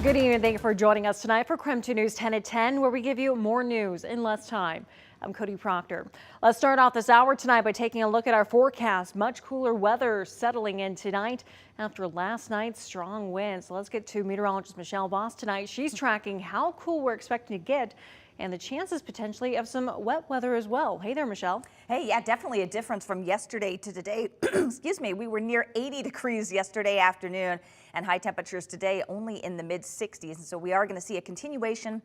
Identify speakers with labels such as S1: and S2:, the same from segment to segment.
S1: Good evening and thank you for joining us tonight for KREM 2 News 10 at 10, where we give you more news in less time. I'm Cody Proctor. Let's start off this hour tonight by taking a look at our forecast. Much cooler weather settling in tonight after last night's strong winds. Let's get to meteorologist Michelle Voss tonight. She's tracking how cool we're expecting to get and the chances potentially of some wet weather as well. Hey there, Michelle.
S2: Hey, yeah, definitely a difference from yesterday to today. Excuse me, we were near 80 degrees yesterday afternoon and high temperatures today only in the mid 60s. And so we are going to see a continuation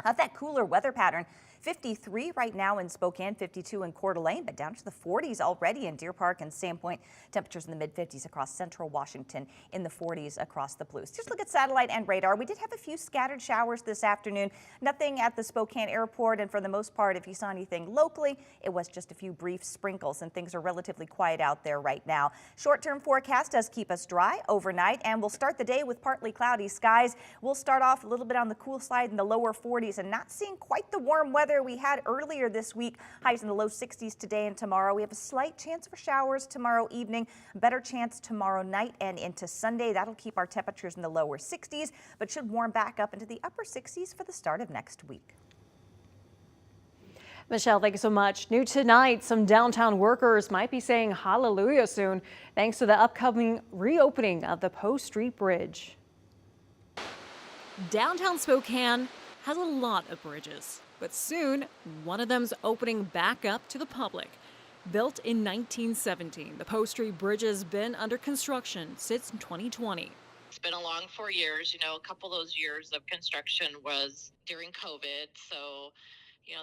S2: of that cooler weather pattern. 53 right now in Spokane, 52 in Coeur d'Alene, but down to the 40s already in Deer Park and Sandpoint. Temperatures in the mid 50s across central Washington, in the 40s across the Blues. Just look at satellite and radar. We did have a few scattered showers this afternoon. Nothing at the Spokane airport, and for the most part, if you saw anything locally, it was just a few brief sprinkles, and things are relatively quiet out there right now. Short-term forecast does keep us dry overnight, and we'll start the day with partly cloudy skies. We'll start off a little bit on the cool side in the lower 40s and not seeing quite the warm weather we had earlier this week. Highs in the low 60s today and tomorrow. We have a slight chance for showers tomorrow evening, better chance tomorrow night and into Sunday. That'll keep our temperatures in the lower 60s, but should warm back up into the upper 60s for the start of next week.
S1: Michelle, thank you so much. New tonight, some downtown workers might be saying hallelujah soon, thanks to the upcoming reopening of the Post Street Bridge. Downtown Spokane has a lot of bridges, but soon one of them's opening back up to the public. Built in 1917, the Post Street Bridge has been under construction since 2020.
S3: It's been a long 4 years. You know, a couple of those years of construction was during COVID, so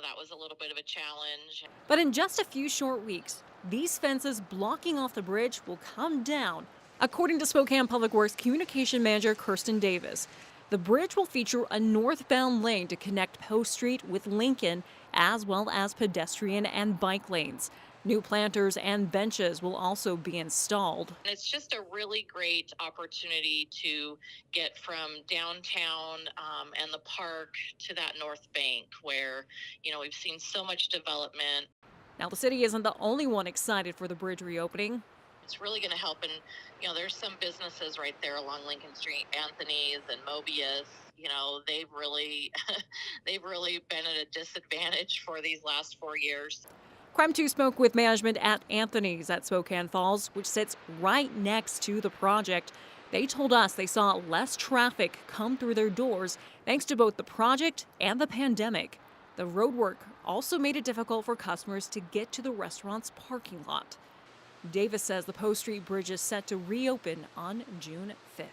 S3: that was a little bit of a challenge.
S1: But in just a few short weeks, these fences blocking off the bridge will come down. According to Spokane Public Works Communication Manager Kirsten Davis, the bridge will feature a northbound lane to connect Post Street with Lincoln, as well as pedestrian and bike lanes. New planters and benches will also be installed.
S3: It's just a really great opportunity to get from downtown and the park to that north bank where, we've seen so much development.
S1: Now, the city isn't the only one excited for the bridge reopening.
S3: It's really going to help, and there's some businesses right there along Lincoln Street, Anthony's and Mobius. They've really been at a disadvantage for these last 4 years.
S1: KREM 2 spoke with management at Anthony's at Spokane Falls, which sits right next to the project. They told us they saw less traffic come through their doors thanks to both the project and the pandemic. The roadwork also made it difficult for customers to get to the restaurant's parking lot. Davis says the Post Street Bridge is set to reopen on June 5th.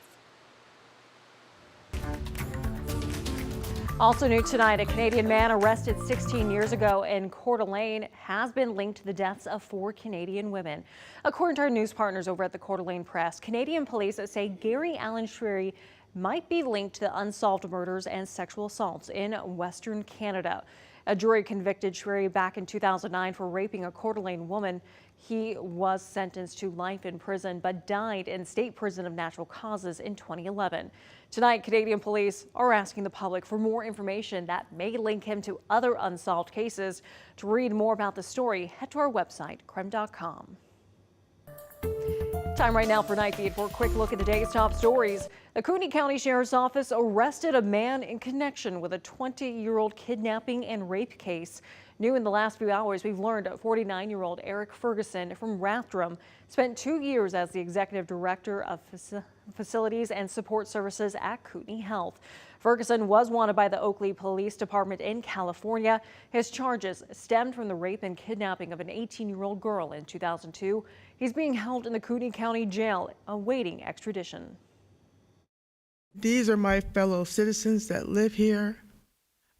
S1: Also new tonight, a Canadian man arrested 16 years ago in Coeur d'Alene has been linked to the deaths of 4 Canadian women. According to our news partners over at the Coeur d'Alene Press, Canadian police say Gary Allen Schwery might be linked to the unsolved murders and sexual assaults in Western Canada. A jury convicted Schwery back in 2009 for raping a Coeur d'Alene woman. He was sentenced to life in prison but died in state prison of natural causes in 2011. Tonight, Canadian police are asking the public for more information that may link him to other unsolved cases. To read more about the story, head to our website, krem.com. Time right now for Night Beat for a quick look at the day's top stories. The Kootenai County Sheriff's Office arrested a man in connection with a 20-year-old kidnapping and rape case. New in the last few hours, we've learned 49-year-old Eric Ferguson from Rathdrum spent 2 years as the executive director of facilities and support services at Kootenai Health. Ferguson was wanted by the Oakley Police Department in California. His charges stemmed from the rape and kidnapping of an 18-year-old girl in 2002. He's being held in the Kootenai County Jail awaiting extradition.
S4: These are my fellow citizens that live here.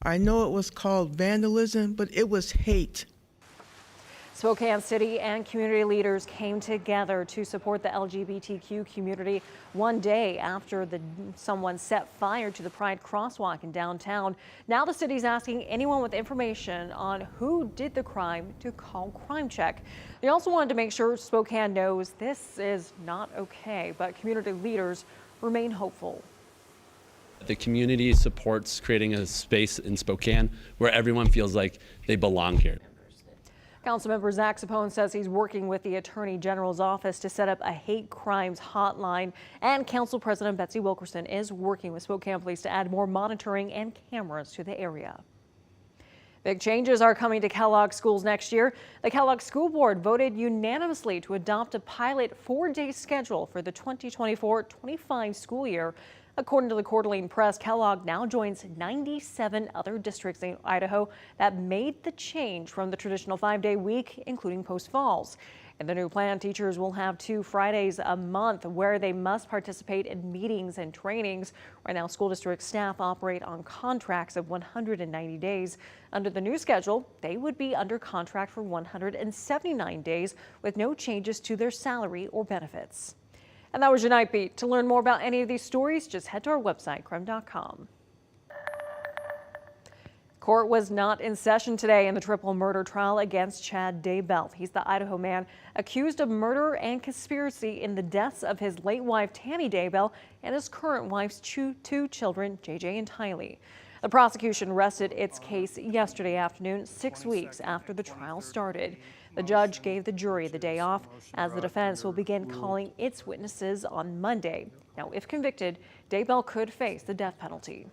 S4: I know it was called vandalism, but it was hate.
S1: Spokane City and community leaders came together to support the LGBTQ community one day after someone set fire to the Pride crosswalk in downtown. Now the city's asking anyone with information on who did the crime to call Crime Check. They also wanted to make sure Spokane knows this is not okay, but community leaders remain hopeful.
S5: The community supports creating a space in Spokane where everyone feels like they belong here.
S1: Councilmember Zach Sapone says he's working with the Attorney General's office to set up a hate crimes hotline, and Council President Betsy Wilkerson is working with Spokane Police to add more monitoring and cameras to the area. Big changes are coming to Kellogg schools next year. The Kellogg School Board voted unanimously to adopt a pilot 4-day schedule for the 2024-25 school year. According to the Coeur d'Alene Press, Kellogg now joins 97 other districts in Idaho that made the change from the traditional 5-day week, including Post Falls. In the new plan, teachers will have 2 Fridays a month where they must participate in meetings and trainings. Right now, school district staff operate on contracts of 190 days. Under the new schedule, they would be under contract for 179 days with no changes to their salary or benefits. And that was your Night Beat. To learn more about any of these stories, just head to our website, KREM.com. Court was not in session today in the triple murder trial against Chad Daybell. He's the Idaho man accused of murder and conspiracy in the deaths of his late wife, Tammy Daybell, and his current wife's 2 children, JJ and Tylee. The prosecution rested its case yesterday afternoon, 6 weeks after the trial started. The judge gave the jury the day off as the defense will begin calling its witnesses on Monday. Now, if convicted, Daybell could face the death penalty.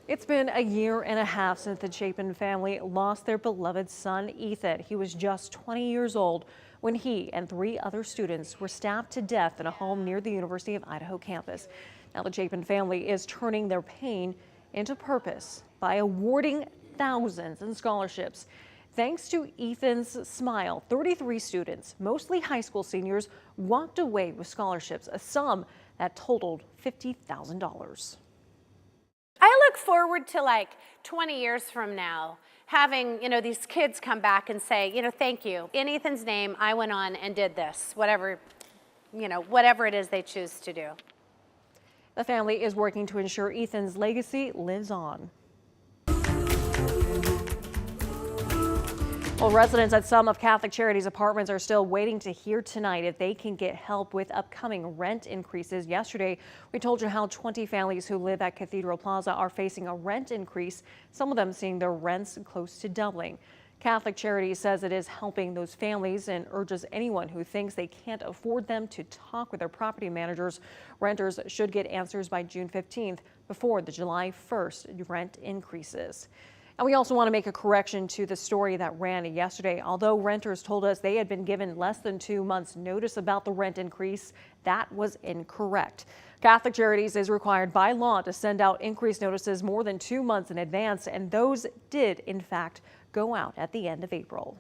S1: It's been a year and a half since the Chapin family lost their beloved son, Ethan. He was just 20 years old when he and 3 other students were stabbed to death in a home near the University of Idaho campus. Now, the Chapin family is turning their pain into purpose by awarding thousands in scholarships. Thanks to Ethan's smile, 33 students, mostly high school seniors, walked away with scholarships, a sum that totaled $50,000.
S6: I look forward to like 20 years from now having, these kids come back and say, thank you. In Ethan's name, I went on and did this, whatever it is they choose to do.
S1: The family is working to ensure Ethan's legacy lives on. Well, residents at some of Catholic Charities apartments are still waiting to hear tonight if they can get help with upcoming rent increases. Yesterday, we told you how 20 families who live at Cathedral Plaza are facing a rent increase, some of them seeing their rents close to doubling. Catholic Charities says it is helping those families and urges anyone who thinks they can't afford them to talk with their property managers. Renters should get answers by June 15th before the July 1st rent increases. And we also want to make a correction to the story that ran yesterday. Although renters told us they had been given less than 2 months notice about the rent increase, that was incorrect. Catholic Charities is required by law to send out increase notices more than 2 months in advance, and those did, in fact, go out at the end of April.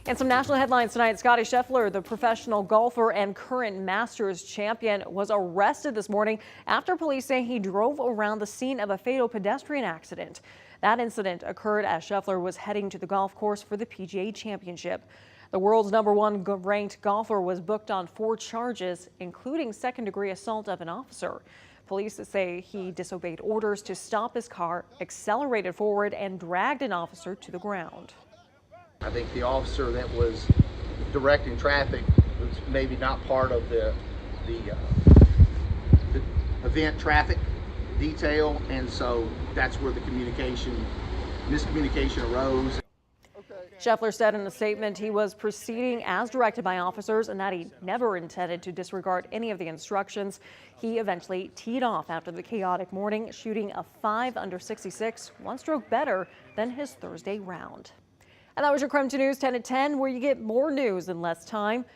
S1: And some national headlines tonight. Scotty Sheffer, the professional golfer and current Masters champion, was arrested this morning after police say he drove around the scene of a fatal pedestrian accident. That incident occurred as Sheffer was heading to the golf course for the PGA Championship. The world's #1 ranked golfer was booked on 4 charges, including second-degree assault of an officer. Police say he disobeyed orders to stop his car, accelerated forward, and dragged an officer to the ground.
S7: I think the officer that was directing traffic was maybe not part of the event traffic detail, and so that's where the miscommunication arose.
S1: Sheffer said in a statement he was proceeding as directed by officers and that he never intended to disregard any of the instructions. He eventually teed off after the chaotic morning, shooting a 5 under 66, 1 stroke better than his Thursday round. And that was your KREM 2 News 10 at 10, where you get more news in less time.